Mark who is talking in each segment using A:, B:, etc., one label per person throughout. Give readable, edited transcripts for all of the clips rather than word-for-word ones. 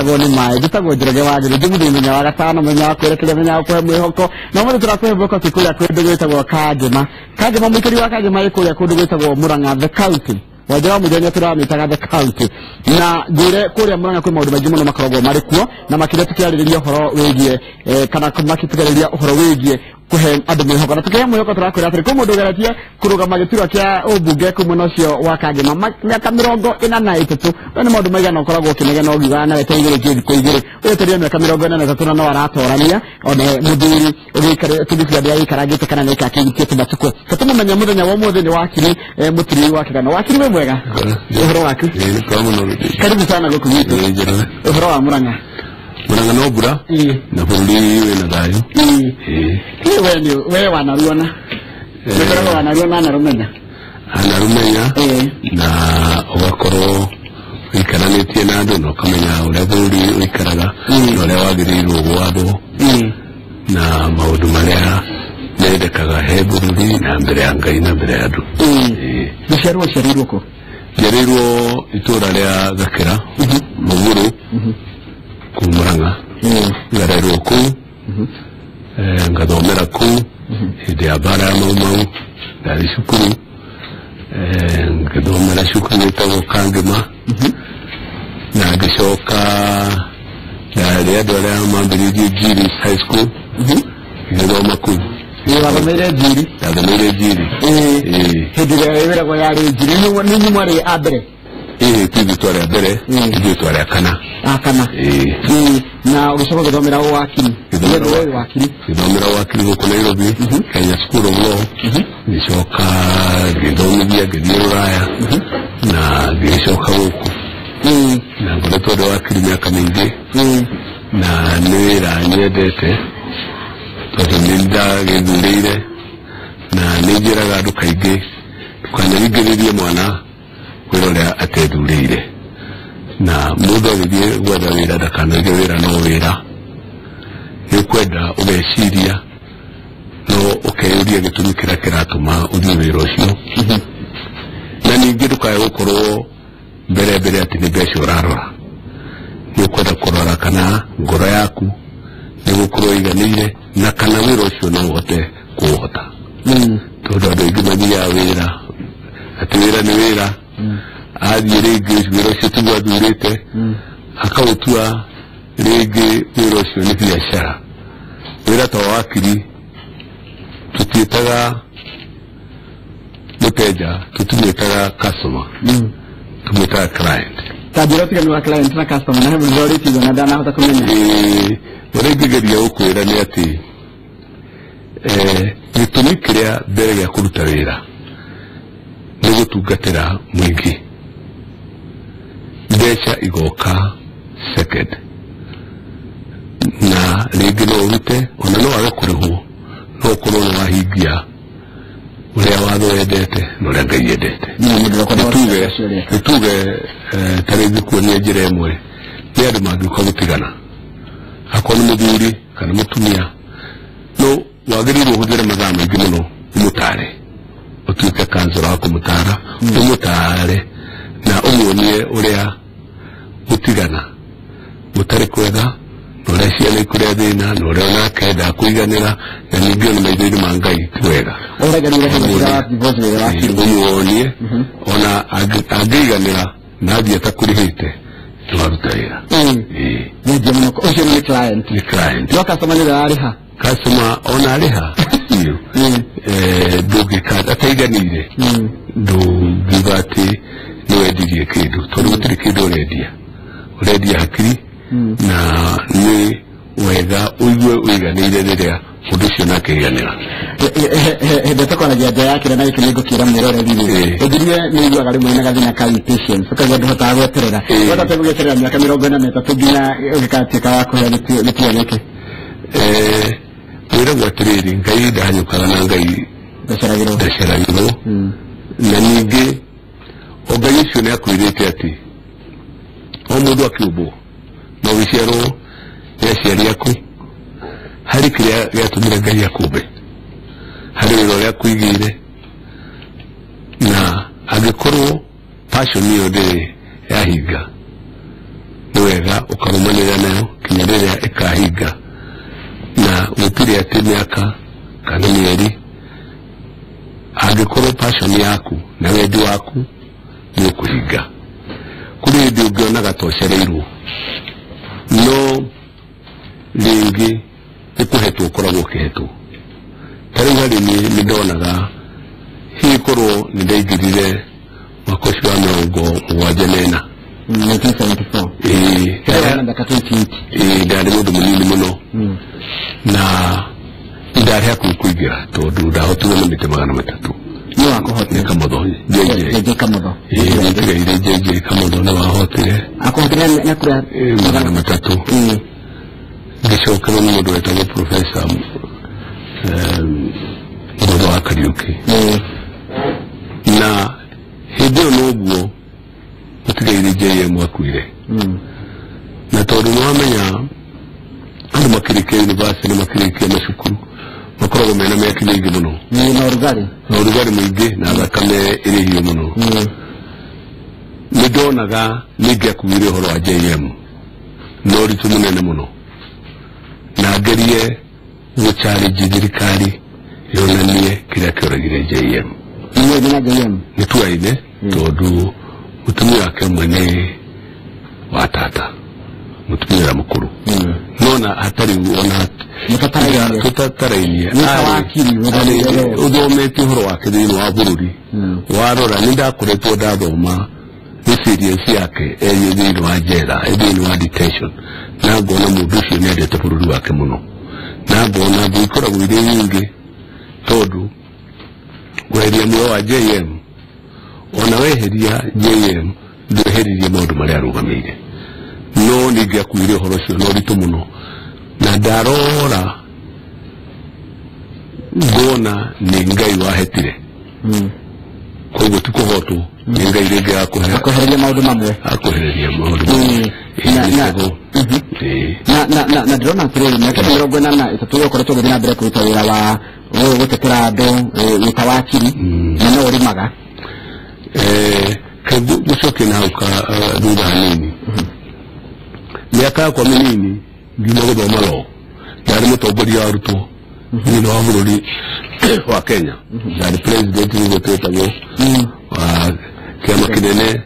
A: gitagwo ni mai gitagwo Njoroge wa Njoroge muthenya wa gatano menya wa kwerekeria menya wa kwe mwihoko na mwe turakwe boko kikuya kwendu gwitagwo Kangema muikari wa Kangema ikuya kundu gwitagwo Murang'a the county wajua mujenya turamitaga the county na ngire kuria Murang'a kwi maundu maingi muno makoragwo mari kuo na makire tukiaririria uhoro wigie kana makitugereria uhoro wigie kuhe andu mwihoko na tukihe mwihoko turakwira atiri ko mundu geratie kurugama giturwa kia ubunge ku muno cio wa Kangema miaka 43 ni maundu maigana ukoragwo kinegena ugiuga na weteigire kiri kuigire weteria miaka 43 na no aratorania one muthuri ugikare tugikira dia ikaragite kana nika akigitie tubatuko tutumenya muthenya wa muthi ni wakiri mutiri wa kigano wakiri we mwega uhoro waku karibu sana guku gitu uhoro wa Murang'a Murang'a no bura na bururi we na dayo we wanaruona wewe wanaruona na rumenya na ugakoro ikaranĩtie na andũ no kamenya ũrĩa bũrũri ũikaraga na ũrĩa wagĩrĩirwo gwathwo na maũndũ marĩa mendekaga he bũrũri na mbere ya Ngai na mbere ya andũ ũciarirwo kũ njiarĩirwo itũũra rĩa Gakĩra Mũgũrũ kũu Murang'a ngarerwo kũu ngathomera kũu hĩndĩ ya mbara ya Mau Mau ndarĩ cukuru ngithomera cukuru wĩtagwo Kangema na ngĩcoka ndarĩ andũ arĩa mambĩrĩirie Njiri High School ngĩthoma kũu wathomeire Njiri hĩndĩ ĩrĩa wĩragwo yarĩ Njiri nĩ mwarĩ a mbere tithi twarĩ a mbere ithuĩ twarĩ a kana na ũgĩcoka gũthomera wakiri ngĩthomera wakiri gũkũ Nairobi Kenya School of Law ngĩcoka ngĩthomithia ngĩthiĩ Rũraya na ngĩcoka gũkũ na ngoretwo ndĩ wakiri mĩaka mĩingĩ na nĩ wĩra nyendete tondũ nĩ ndagĩthurĩire na nĩ njĩraga andũ kaingĩ ndũkanaringĩrĩrie mwana wĩra ũrĩa atethurĩire na mũndũ agĩthiĩ gwetha wĩra ndakanoige wĩra no wĩra nĩ kwenda ũgeciria no ũkeyũria gĩtũmi kĩrĩa kĩratũma ũthiĩ wĩra ũcio na ningĩ ndũkae gũkorwo mbere atĩ nĩ mbeca ũrarora nĩ ũkwenda kũrora kana ngoro yaku nĩ gũkorwo iganĩire na kana wĩra ũcio no ũhote kũũhota tondũ andũ aingĩ mathiaga wĩra atĩ wĩra nĩ wĩra athiĩ rĩngĩ wĩra ũcio tiguo athurĩte akaũtua rĩngĩ wĩra ũcio nĩ biacara wĩra ta wa wakiri tũtiĩtaga mũteja tũtimwĩtaga customer tumwĩtaga client tajĩra tiganu client na customer na hemwe zori tigo na ndanahota kũmenya ũrĩa ingĩgeria gũkwĩra nĩ atĩ gĩtũmi kĩrĩa mbere gĩa kũruta wĩra nĩ gũtungatĩra mũingĩ mbeca igoka second na rĩngĩ no ũrute ona no wage kũrĩhwo no ũkorwo nĩ wahingia ũrĩa watho wendete na ũrĩa Ngai endete nĩtuge ta rĩngĩ kuonia njĩra ĩmwe nĩ andũ mangĩũka gũtigana akorwo nĩ mũthuri kana mũtumia no wagĩrĩirwo ũhũthĩre mathaa maingĩ mũno ũmũtare utuike kansora wa kumutara umutare na umuonie uria gutigana gutari kwega uria ciana ikuria thina na uria nakenda kuiganira na ningĩ ni maitho ma Ngai twega umuonie ona angĩiganira na athiĩ atakurĩhĩte twaruta wĩra nĩjĩ mũno ũcio nĩ client no customer nĩ arĩha customer ona arĩha ndũngĩkanda ataiganire ndũngiuga atĩ nĩwendirie kĩndũ tondũ gũtirĩ kĩndũ ũrendia hakiri na nĩ wega ũigue ũiganĩire rĩrĩa ũndũ ũcio nake aiganĩra hĩndĩ tũkwaragia nja yakĩra na gĩkĩ nĩngũkĩra mwĩroreri ũngirie nĩiguaga rĩmwe na gathĩna ka impatience ũkaigua ndũhotaga gweterera wenda gweterera mĩaka 43 nginya ũgĩkatuĩka wa kũhea gĩtio gĩkĩ wĩragwo atĩrĩrĩ Ngai ndahanyũkaga na Ngai ndaceragĩrwo na ningĩ o Ngai ũcio nĩakwĩrĩte atĩ o mũndũ akĩũmbwo na ũgĩciarwo nĩ aciari aku harĩ kĩrĩa gĩatũmire Ngai akũmbe harĩ wĩra ũrĩa akwĩigĩire na angĩkorwo passion ĩyo ndĩrĩ yahinga nĩ wega wega ukarumanira nayo kinya riria ikahinga na gutire ati miaka kana mieri angikorwo passion yaku na wendi waku ni ukuhinga kuri ndi ungiona gatocereirwo no ringi ikuhetwo ukoragwo ukihetwo tari hari ni ndonaga hikorwo ni ndaigirire makoshi wa miongo mwajanena 1974 ndari mundu munini muno na ndari hakuikuigira tondu ndahotirwo na mite 300
B: ni wakohotire
A: Kamotho jeje
B: Kamotho
A: ndigaire jeje Kamotho na wahotire
B: akohotire na kura
A: 300 ngicoka mu mundu wetagwo professor Ngoro wa Kariuki na hĩndĩ n'ũguo gũtigaire JM akuire na tondũ nĩwamenya andũ makĩrĩkia university na makĩrĩkia macukuru makoragwo mena mĩaki mĩingĩ mũno
B: na ũrugarĩ
A: mũingĩ na thakame ĩrĩ hiũ mũno nĩndonaga nĩngĩakuire ũhoro wa JM na ũritũ mũnene mũno na ngerie gũchallenge thirikari yonanie kĩrĩa kĩoragire JM nituaine tondu mutumia wake mwene wa tata mutumia mukuru nona hatari ona tutatarainie uthomete uhoro wake thiini wa bururi warora nindakoretwo ndathoma experience yake thiini wa njera thiini wa detention na ngona mundu ucio niendete bururi wake muno na ngona ndikoragwo iri nyingi tondu weheria muoyo wa JM ona weheria JM nduheririe maundu maria arugamire no ningiakuire uhoro ucio no ritu muno na ndarora ngona ni Ngai wahetire koguo tikuhotwo ni Ngai ringi
B: akuhereria maundu mamwe na ndĩrona atĩrĩrĩ mĩaka 43 ũkoretwo ũgĩthiĩ na mbere kũruta wĩra wa gũtetera andũ wĩta wakiri na no ũrimaga
A: gũcoke na hau thutha hanini mĩaka yakwa mĩnini ngiuma gũthoma law ndarĩ mũtongoria wa arutwo thĩinĩ wa bũrũri wa Kenya ndarĩ president gũgũtwĩtagwo wa kĩama kĩnene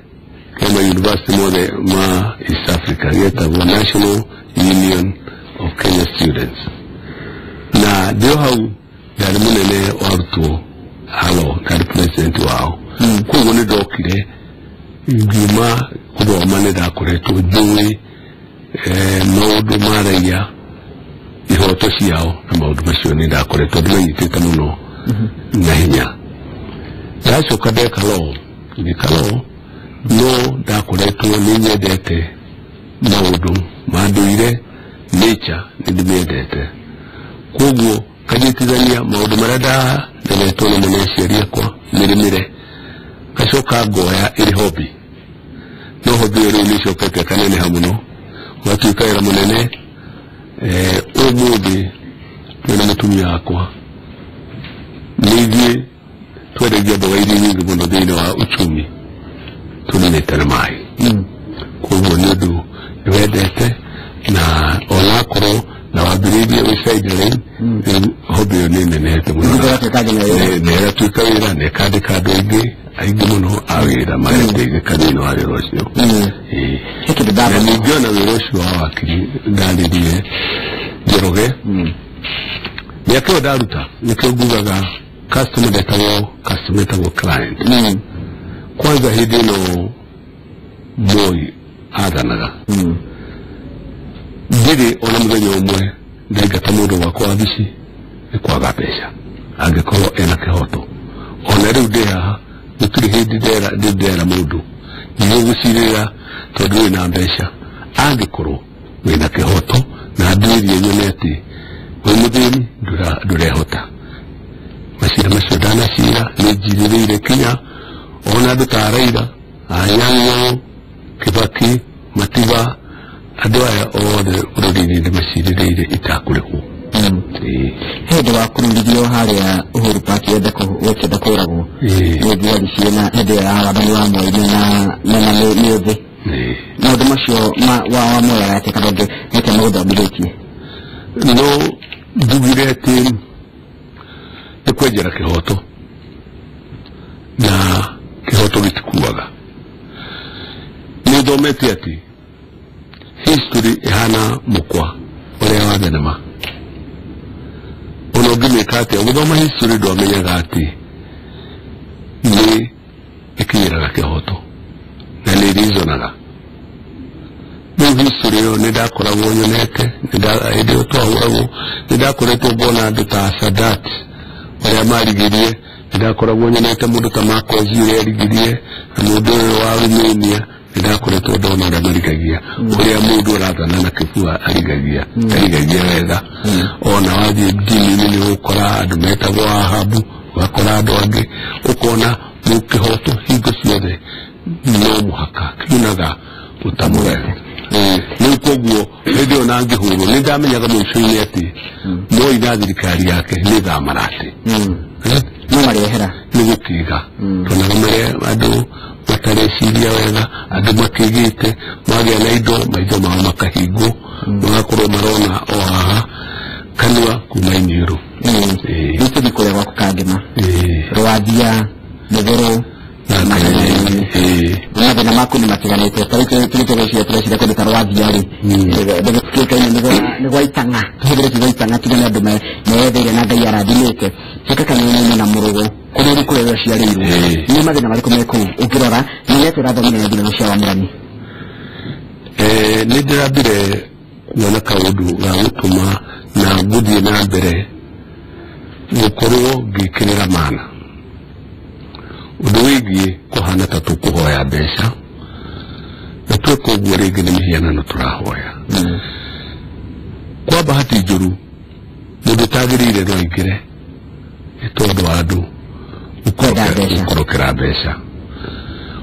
A: kama university mothe ma East Africa getagwo National Union of Kenya Students na ndio hau ndarĩ mũnene wa arutwo halo ndarĩ president wao koguo nĩ ndokire ngiuma gũthoma nĩ ndakoretwo njũĩ maũndũ ma raia ihoto ciao na maũndũ macio nĩ ndakoretwo ndĩmanyitĩte mũno na hinya ndacoka ndeka law no ndakoretwo nĩ nyendete maũndũ ma ndũire nature nĩ ndĩmĩendete koguo kanyitithania maũndũ marĩa ndareretwo na mũno aciari akwa mĩrĩmĩre ngacoka ngoya ĩrĩ hobby no hobby ĩyo rĩu nĩcokete kaneneha mũno ũgatuĩka wĩra mũnene ũmũthĩ twĩna mũtumia wakwa nĩithuĩ twendagia mboga iria nyingĩ mũno thĩinĩ wa uchumi tũninĩte na maĩ koguo nĩ ũndũ nĩwendete na onakorwo na wambĩrĩirie wĩcaidĩre hobby ĩyo nĩ nenete mũno negatuĩka wĩra na ĩkandĩka andũ aingĩ mũno a wĩra mareteithĩka thĩinĩ wa wĩra ũcio na ningĩ ona wĩra ũcio wa wakiri ndarĩrie Njoroge mĩaka ĩyo ndaruta nĩkĩo ngugaga customer ndetagwo client kwanza hĩndĩ ĩno Moi athanaga ndĩrĩ ona mũthenya ũmwe ndaingata mũndũ gwakwa wabici nĩ kwaga mbeca angĩkorwo ena kĩhoto ona rĩu ndĩ haha gũtirĩ hĩndĩ ndĩrera mũndũ nĩgũcirĩra tondũ wĩna mbeca angĩkorwo wĩna kĩhoto na ndĩrie nyone atĩ wĩ mũthĩni ndũrehota macira macio ndanacira nĩnjirĩrĩire kinya ona andũ ta Raila Anyang'o Kibaki Matiba andũ aya othe bũrũri-inĩ ndĩmacirĩrĩire itakũrĩhwo
B: hĩndĩ wa kũrũithio harĩa Uhuru Park gũkĩenda kũragwo nĩngiarĩ ciĩna hĩndĩ ya wathani wa Moi na nĩ thĩ maundu macio wa moya yake karonge neke maguthomithitie
A: no ndugire ati nikwenjera kihoto na kihoto gitikuaga nithomete ati history ihana mukwa uria wa thenema onogimika ati guthoma history ndwamenyaga ati ni ikinyiraga kihoto na ni rizonaga no history yo nidakoragwo nyonete ndio twahuragwo nidakoretwo mbona andu ta Sadat uria marigirie nidakoragwo nyonete mundu ta Makozi uria arigirie na mundu wa Romania nidakoretwo ndona uria marigagia uria mundu urathana na kifua arigagia wega ona wathie dini ni ukora andu metagwo Ahabu wakora andu angi ukona mukihoto hingo ciothe no muhaka kinaga utamurega ni koguo ndio nangi huru nindamenyaga muico-ini ati Moi na thirikari yake ni thamarati
B: no marehera
A: ni gukiga tona mere andu matareciria wega andu makigite magia na indo maitho mao makahingwo magakorwo marona o haha kanua kuma Iniuru
B: nitudi kuria gwaku Kangema Rwathia Muguru na maku ni matiganite tarike gociria turecira kundu ta Rwathia ri ndegukikaine ni gwaitanga tuhugire gwaitanga tigana andu meethere na Ngai arathimite tukakanyene na murugo kuri kuri ria ciarirwo ni mathina mariko meku ukirora ni yetu rathomire na thina cia wa murani
A: ni ndirambire kuona kaundu ga gutuma na nguthie na mbere gukorwo ngikirira mana undu wigie kuhana ta tukuhoya mbeca na twikoguo ringi ni mihianano turahoya kwa bahati njuru mundu tagirire no ingire itondu andu ukorokera mbeca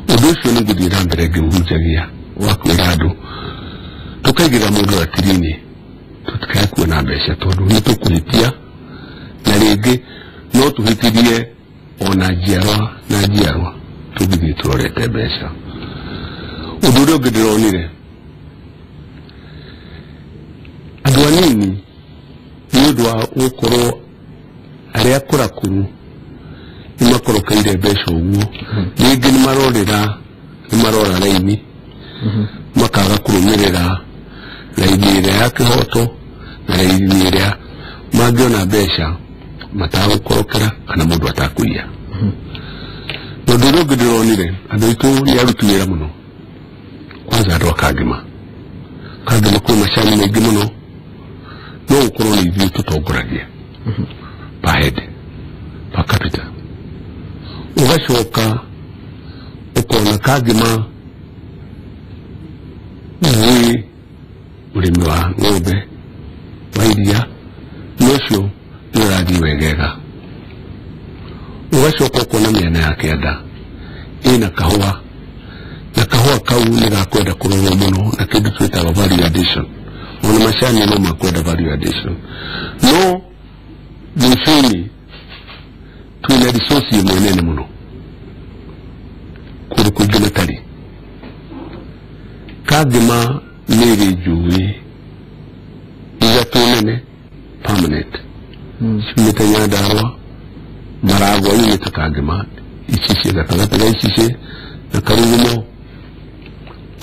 A: undu ucio ni nguthie na mbere ngihunjagia wakwira andu tukaigira mundu atirini tutikae kuona mbeca tondu ni tukuhitia na ringi no tuhitirie ona njiarwa tugithie turorete mbeca undu uria ungi ndironire andu anini ni undu wa gukorwo aria akurakuru ni makorokeire mbeca uguo ringi ni marora raini makaga kurumirira raini iria ya kihoto na raini iria mangiona mbeca matagukorokera kana mundu atakuia undu uria ungi ndironire andu aitu ni aruti wira muno kwanza andu a Kangema kwĩ macani maingĩ muno no gukorwo ni ithuĩ tutongoragia per head per capita ugacoka ukona Kangema ni urimi wa ng'ombe wa iria nocio ni urathii wegega ugacoka ukona miena ya kianda ina kahua na kahua kau ni gakwenda kurorwo muno na kindu twitaga value addition ona macani no makwenda value addition no mwishoni twina resource imwe nene muno kuri kugina tari Kangema niri njui igatu nene permanent simite Nyandarua Maragwa yumite Kangema icishe gatagati ga icishe na Karugumo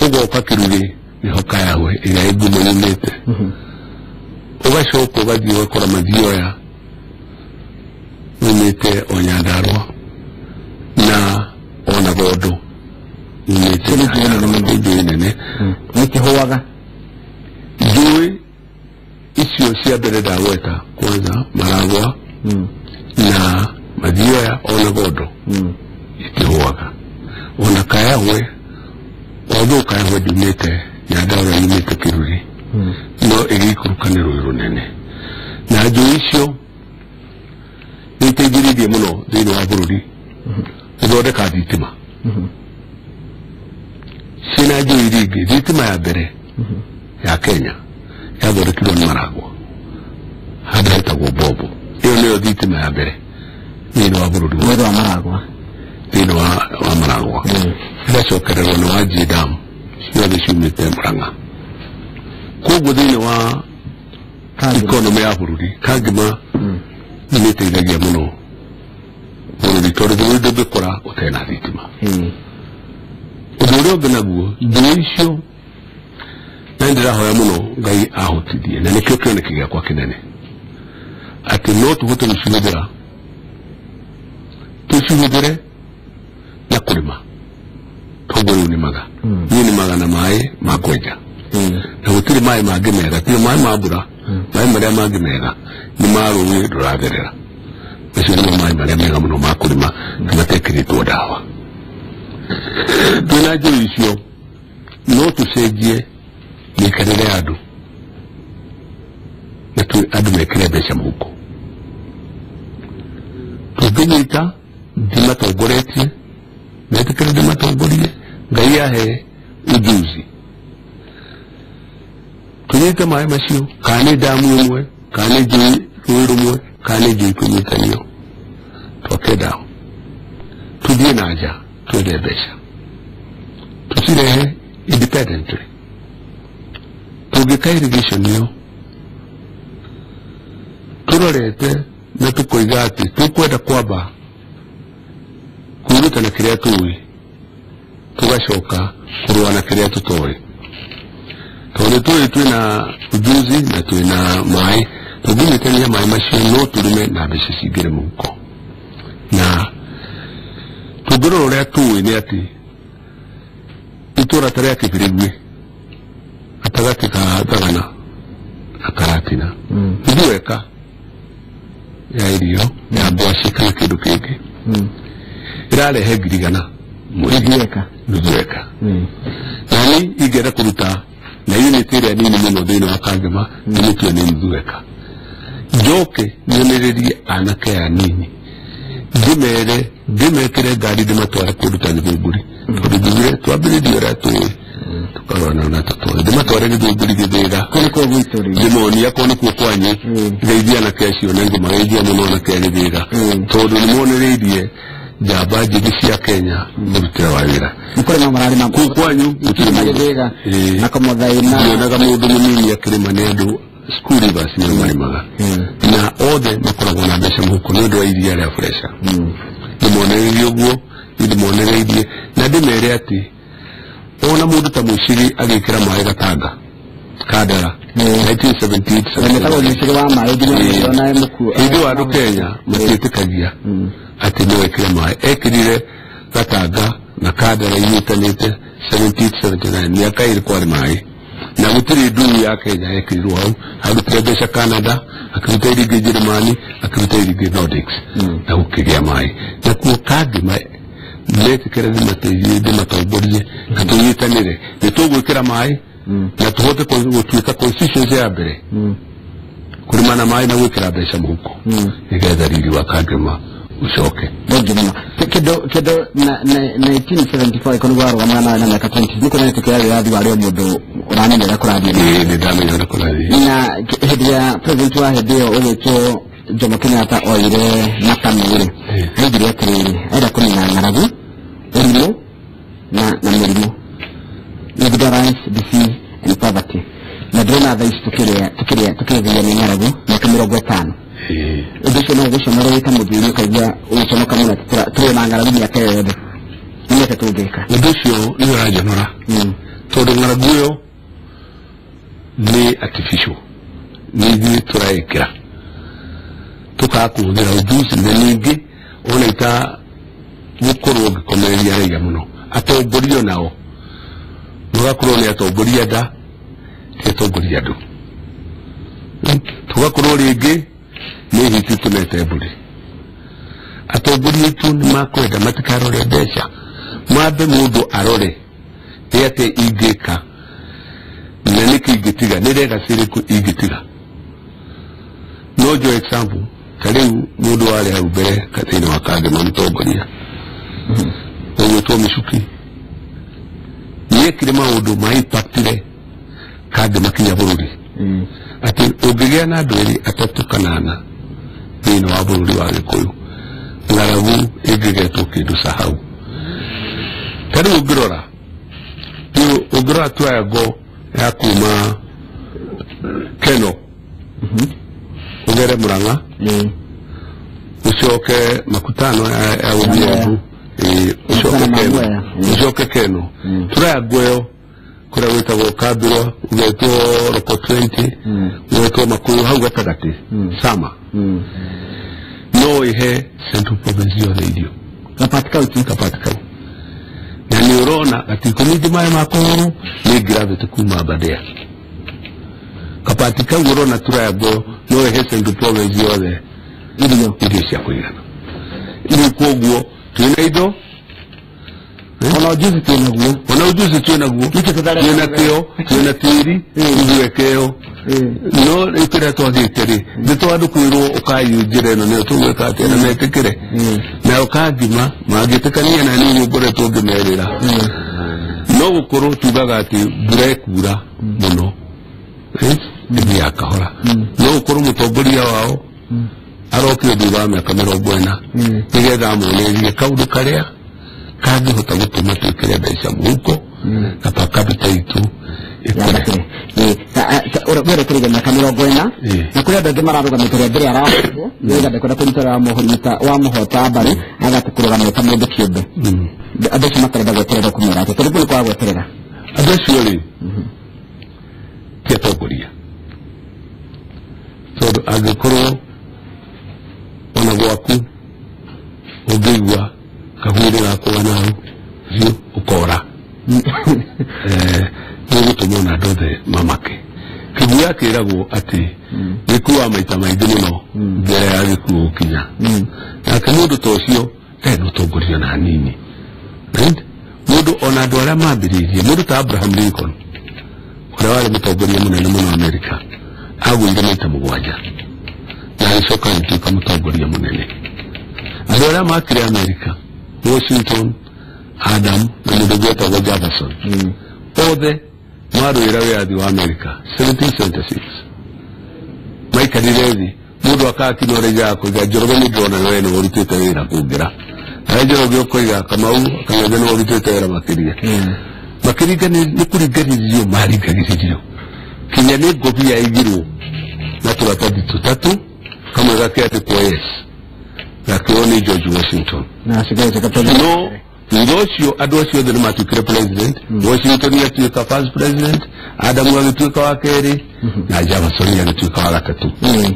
A: ugoka Kiruri niho kayawe ira igumo yumite ugacoka ugathie ugakora mathioya yumite o Nyandarua na ona Gondo yumite njui nene
B: nikihuaga
A: njui icio cia mbere ndagweta kwanza Maragwa na mathioya ona Gondo itihuaga ona Kayahwe although Kayahwe yumite Nyandarua yumite Kiruri no igikurukanä rå runene na njå icio nä iteithĩrĩirie mũno thĩinĩ wa bũrũri gũthondeka thitima ciĩna njũĩ iria ingĩ thitima ya mbere ya Kenya yathondekirwo nĩ Maragwa handũ hetagwo Mbombo ĩyo nĩyo thitima ya mbere thĩinĩ wa bũrũri
B: wa Maragwa
A: thĩinĩ wa Maragwa ĩgacokererwo nĩ Wajir Dam ciothe ciumĩte Murang'a. Koguo thĩinĩ wa ikonomĩ ya bũrũri kangĩma nĩĩteithagia mũno bũrũri tondũ bũrũri ndũngĩkũra ũtarĩ na thitima. Ũndũ ũrĩa ũngĩ naguo thũ icio na ndĩrahoya mũno Ngai ahotithie na nĩkĩo kĩoneki gĩakwa kĩnene atĩ no tũhote gũcihũthĩra tũcihũthĩre na kũrĩma. Koguo rĩu nĩmaga niĩ nĩmaga na maĩ ma kwenja na gũtirĩ maĩ mangĩ mega tiga maĩ ma mbura. Maĩ marĩa mangĩ mega nĩ ma rũĩ rũratherera. Macio nĩmo maĩ marĩa mega mũno ma kũrĩma na matekĩrĩtwo ndawa. Twĩna njĩra icio no tũcenjie mĩikarĩre ya andũ na andũ mekĩre mbeca mũhuko. Tũngĩnyita ndimatongoretie metĩkĩre ndimatongorie Ngai ahe ujuzi. Tunyite maĩ macio kana nĩ damu ĩmwe kana nĩ njũĩ rũĩ rũmwe kana nĩ njũĩ kũnyitanio tũke damu tuthiĩ na nja twethe mbeca tũcirehe independently. Tũngĩka irrigation ĩyo tũrorete na tũkoiga atĩ tũkwenda kwamba kwĩruta na kĩrĩa tũĩ tũgacoka kũrũa na kĩrĩa tũtoĩ. Tondũ tũĩ twĩna ujuzi na twĩna maĩ tũngĩnyitania maĩ macio no tũrĩme na mbeca cingĩre mũhuko. Na tũngĩrora ũrĩa tũĩ nĩ atĩ itũra ta rĩa Kĩbirigwi gatagatĩ ka Thagana na Karatina nuthu eka ya irio ya mboco kana kĩndũ kĩngĩ ĩrarehe ngirigana nuthu eka. Nani ingĩenda kũruta na unit ĩrĩa nini mũno thĩinĩ wa Kangema nĩmĩtue nĩ nuthu eka. Njoke nyonererie anake anini ndĩmekĩre ngari ndĩmatware kũndũ ta Gĩthũngũri tondũ njugire twambĩrĩrie ũrĩa tũĩ tũkarora na tũtũĩ ndĩmatware Gĩthũngũri Gĩthĩga ndĩmonia ko nĩkuo kwanyu ngeithia anake acio na ngũmageithia mũno anake a Gĩthĩga tondũ nĩmonereirie njamba njĩngĩ cia Kenya mũrutĩre wa wĩra kũu kwanyu nyonaga mũndũ mũnini akĩrĩma nĩ andũ school rivers nĩo marĩmaga na othe makoragwo na mbeca mũhuko nĩ ũndũ wa iria rĩa fresha. Ndĩmonereirie ũguo ndĩmonereirie na ndĩmere atĩ ona mũndũ ta Mũiciri agĩkĩra maĩ Gatanga Kandara 1978 hĩndĩ andũ Kenya matiĩtĩkagia atĩ no ekĩre maĩ. Ekĩrire Gatanga na Kandara inyitanĩte 1779 mĩaka ĩrĩ kwarĩ maĩ na gũtirĩ nduru ya Kenya yekĩrirwo hau. Arutire mbeca Canada akĩruta iringi Njĩrĩmani akĩruta iringi Nordics na gũkĩgĩa maĩ. Na kuo Kangema metĩkĩre ndĩmatongorie na tũnyitanĩre nĩ tũgwĩkĩra maĩ na tũhote gũtuĩka constituency ya mbere kũrĩma na maĩ na gwĩkĩra mbeca mũhuko nĩgetha riri wa Kangema ucoke.
B: Kĩndũ na 1974 ĩkonĩ warũgamana na mĩaka 20 nĩkũ nĩtĩkĩra wĩyathi warĩo mũndũ ũramenya ũrĩa kũrathiĩ.
A: Nĩ ndamenya ũrĩa kũrathiĩ. Na
B: hĩndĩ ya president wa hĩndĩ ĩyo ũgĩtwo Jomo Kenyatta oire makamĩrĩ aigire atĩrĩrĩ enda kũnina ng'aragu ũrimũ na mĩrimũ ignorance, disease and poverty. Na ndĩrona thaa ici tũkĩrĩthia nĩ ng'aragu mĩaka 50. Ũndũ ũcio no ũgũconorwo wĩta mũthuri ũkaigua ũgĩconoka mũno tũrĩ na ng'aragu mĩaka ĩyo yothe nĩmĩaka tũngĩka.
A: Ũndũ ũcio nĩ ũranjonora tondũ ng'aragu ĩyo nĩ artificial nĩ ithuĩ tũraĩkĩra tũkaga kũhũthĩra ujuzi na ningĩ ona gũkorwo ngĩkomereria raiya mũno. Atongoria nao mũgakorwo nĩ atongoria nda ti atongoria andũ. Tũgakorwo rĩngĩ nĩ hiti tũnete mbũri. Atongoria aitũ nĩ makwenda matikarore mbeca mambe mũndũ arore nĩ atĩ ingĩka na nĩkĩ ingĩtiga nĩ legacy ĩrĩkũ ingĩtiga. No jo example ta rĩu mũndũ warĩ hau mbere thĩinĩ wa Kangema mũtongoria ũgwĩtwo Mĩcuki nĩekire maũndũ ma impactire Kangema kinya bũrũri atĩ ũngĩgĩa na andũ erĩ atatũ kana ana thĩinĩ wa bũrũri wa Gĩkũyũ ng'aragu ĩngĩgetwo kĩndũ ca hau. Ta rĩu ũngĩrora program triangle ya kuma Keno ugere Muranga usoke makutano ya Ubievu usoke Keno triangle kura wita go kabiro ugeto roko 20 ugeto makuru hau gatagati sama no ihe Central Provincial Radio kapatika na niurona ati komiti maya makoro ni gravity kuma badea kapatika urona triangle no ihe Central Provincial idio cia kuigana ili koguo twinaido ona ujuzi tunaguo twina kio twina tiri uwekeo no ikira twagiteri nitwandu kwirwo ukayujire no ne tugweka ati na metikire na ukagima magitikania na ni ngore tungimerera no gukuru tugaga ati break bura muno ndi akahora no gukuru mutongoria wao arokire ndibame kamera bwena nigetha munerie kaudu karia kandi hota gutuma twikire mbeca muhuko kapa capital itu
B: ikore ora bere kire na kamera bwena na kuria ndege mararugamite mbere araho nigetha ndekora kuritara muhorita wa muhota bari agatukurugamita mundu kiumbe abeshi makarenda gweterera kumera ati turi kwa gweterera
A: abeshi yori tiatogoria todo agikoro ona gwaku ugigwa kahwire gakwa nawe zio ukora nigo tumona ndothe mamake kibuya kiragwo ati nikuwa maita maingĩ mũno mbere ya gĩkuũ gũkinya nake mũndũ ta ũcio ndarĩ ũtongoria na hanini mũndũ ona andũ arĩa mambĩrĩirie mũndũ ta Abraham Lincoln ũrĩa warĩ mũtongoria mũnene mũno Amerika agũire maita 7 na agĩcoka agĩtuĩka mũtongoria mũnene andũ arĩa makire Amerika Washington, Adam, na Mudogeta wa Jefferson. Othe marũĩra wĩyathi wa Amerika 1776. Maikarire mundu akakinya reja yako Njoroge ni ndona wewe ni urutite wĩra kũngĩra. Njoroge ũkoiga Kamau kana no urutite wĩra makĩria. Makĩringa ni kũringanĩrio maringagĩrĩrio. Kinya nĩ ngũbia igirwo na tũratathi tũtatũ kamwe gakĩate kwa yes. Lakini George Washington
B: na sigeze katoli
A: no ndocio adocio de matukire president Washington yatuika first president Adam yatuika wa keri na Jefferson yatuika wa gatatu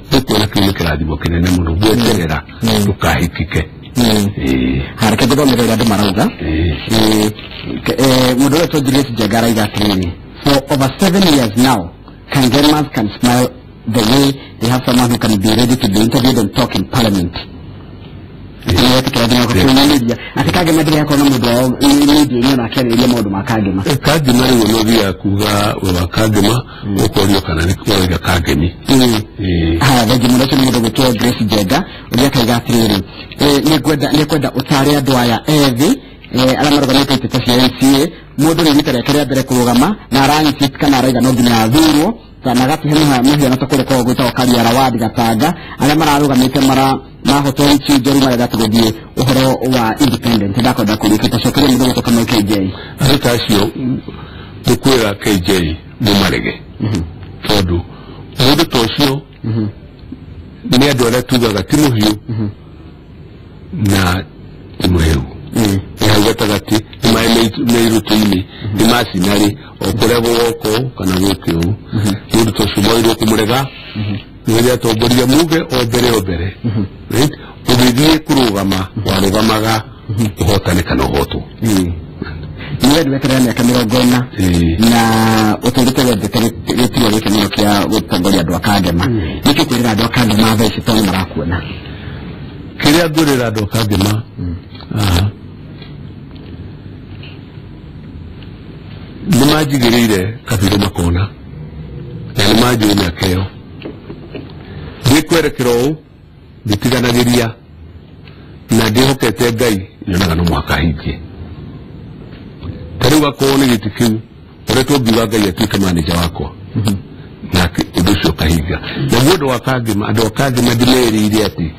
A: tuko na kile kirathimo kinene muno gweterera tukahikike
B: haraka githomero ria marauga mundu wetu Julius Jagara igatiriri for over 7 years now Kenya's can smile the way they have someone who can be ready to be interviewed and talk in parliament. Atikage madiri yako na mudu wao media ino na kere ile modu makagema
A: kagema ni wonovia kuga wa kagema okorio kana ni kwa ga kagemi
B: haya baje mudu cyo mudu gutwa Grace Jega uri akagatiri ni kwenda utari adwaya evi alamaro ga nite tafia NCA mudu ni bitare kare mbere kurugama na rangi kana raiga no ginya thuro kana gati hema muhia na tokore kwa gwita wakali ya rawadi gatanga ala mararugamite mara mahoto nchi Jeruma ya gatugudie uhoro wa independent ndako ndakulikita shokere mudogo toka mu KJ
A: atakasio tukwera KJ mumarege todo mudo tosio ni adora tuga gatimu hiyo na imuheu ya gatagati mailutini ni masinari okorebo woko kana wekyo mudo tosio boiro kumurega Nweja toboria muge obere right ubidie kurugama warugamaga uhotane kana uhoto
B: niwe weterani ya kamera gona na uturite wetiro wekemiro kia gutongoria andu akagema niki kwirira andu akagema thaa ici toni marakuona
A: kiria ngurira andu akagema nimajigirire kabiru makona na nimajigirire miakeo Nikwerekero nditiganagiria na ndihokete Ngai nyonaga no mwaka hingi tariwa kuone gitikiu uretwo ngiuga Ngai atuike manager wakwa na uducio kahinga na mundu wa kagima andu akagima ndimerire ati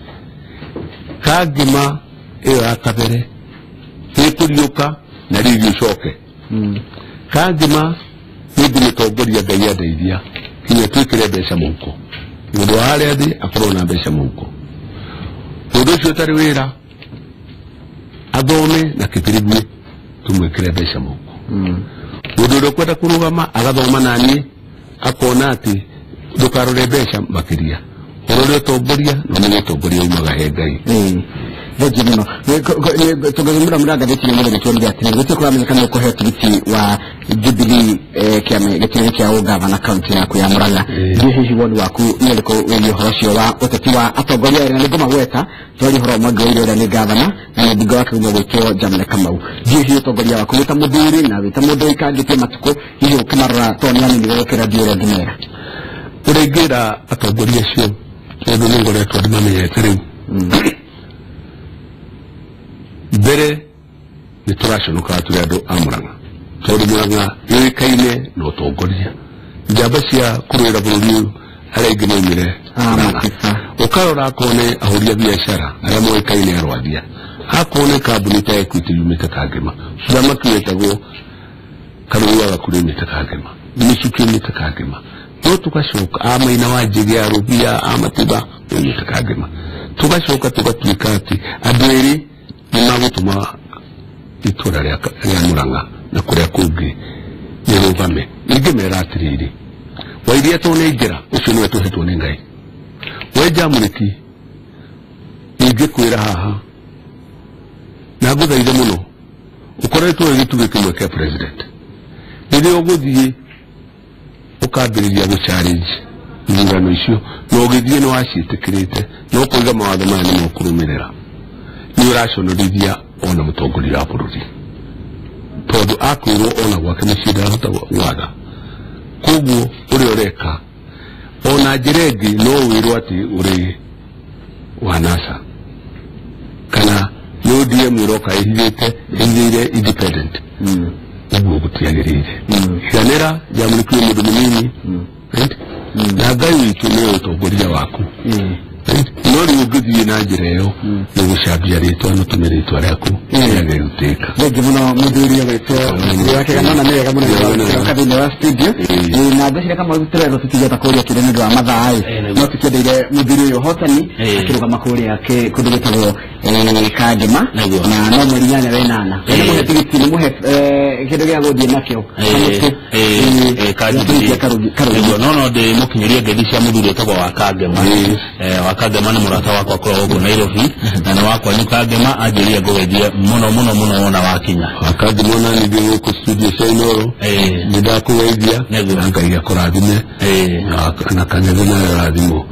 A: kagima iyo akabere ikuriuka na riri ucoke Kagema nithi mutongoria Ngai andeithia kinya twikire mbeca muhuko mundu wale athi akorwo na mbeca muhuko mundu ucio tari wira athome na kipirigwe tumwikire mbeca muhuko mundu uria kwenda kurugama agathoma nani akona ati ndukarore mbeca makiria urore utongoria no menye utongoria umaga he Ngai
B: Vejino, tugezumura muri agazeti nyamara gitwende ati gute kuramenyekana uko hetiriti wa Jubilee kiame gitire kya ugavana county yaku ya Murang'a hihi woni waku yeliko wenye horosho wa uteti wa atongoria ere ngoma gweta twali horo magwire ere ni gavana na ndigo wake umwe wetwo Jamle Kamau hihi utongoria waku wita muthuri na wita mundu ikangite matuko hihi ukimarora tonyani ni gukira dio ngimera
A: urengira atongoria cio tondu ngore twamamenyete riu mbere ni turashonoka turi andu a Murang'a tondu Murang'a yoikaine no tongoria njamba cia kurwira bururi araingi no mire ukarora kone ahuria biashara aria moikaine arwathia akone kambuni ta Equity yumite Kagema cama kietagwo karuwa gakurimite Kagema nisukimite Kagema no tugashoka amaina wajige ya rubia amatiba yumite Kagema tugashoka tugatwika ati adweri nimagutuma itura rya Murang'a na kuria kungi nirugame igimera atiriri wairia tone igera ucio niwe tuhetwo ni Ngai weja muriki ingikwira haha na guthaithe muno ukoretwo gituge kimwe kia president nire uguthie ukambiriria gu challenge ngano icio no githie no aciitikirite no kuiga mawatho maya ni mukurumirira ni urashonorithia ona mutongoria wa bururi tondu akwirwo ona gwake mucida hota watha koguo uri ureka ona njiregi no wirwo ati uri wa NASA kana no DM iroka ihire independent uguo gutiagirire yanera jamurikiwe mundu munini na Ngai witu ni utongoria waku nori ugithie na njira iyo ni gucambia ritwa no tumiritwa riaku yagiruteka
B: ngi muno muthuri wetwo yake kana na mega muno kabine wa studio na ndashira kama utirero tutigeta kuria kireni wa mathai no tukendeire muthuri uyu hotani akiruga makuri yake kudugetagwo Kagema na no murinyanya wenana ni muhe tigiti ni muhe kindu gya guthie nakyo
C: Kagema no de mukinyirie ngedi cia muthuri etagwo wa Kagema Kagema ni murata wakwa kwa huko Nairobi na wakwa ni Kagema ajirie gowedia muno ona wakinya
A: Kagema na ni ndio ku studio saino nidakuweithia Ngai akurathime na kanyaga na rathimo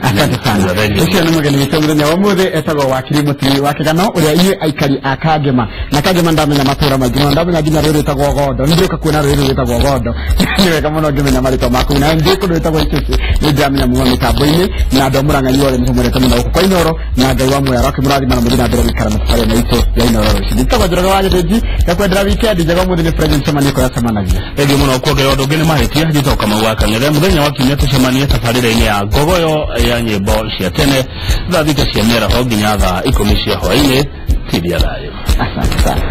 B: asante sana ucio ni mugeni witu muthenya wa muthe etagwo wakiri mutiri wa Kigano uria iye aikari a Kagema na Kagema ndamenya matura maingĩ no ndamenya nginya rĩrĩ etagwo Gondo ndirika kuona rĩrĩ etagwo Gondo ni wega muno ngimenya marĩtwa maku na ndi kundu etagwo Icũci ni ndamenya muno mitambo-ini na andu Murang'a yore muhumurete muno uko kwa Inoro na Ngai wa muya roki murathima na muthina mbere gikara mutare na itu ya Inoro nditagwo Njoroge wa Githĩnji yakwendera weekend njega muthi ni president Semaniko ya Semanagia
C: egi muno kuongerera undu ngine mahitia gitoka mawaka ngere muthenya wa kiumia tucemanie tabarĩra-inĩ ya ngogoyo ya nyĩmbo cia tene thaa thita cia mĩaraho nginya thaa 10 cia hwaĩ-inĩ tiria thayo
B: asante sana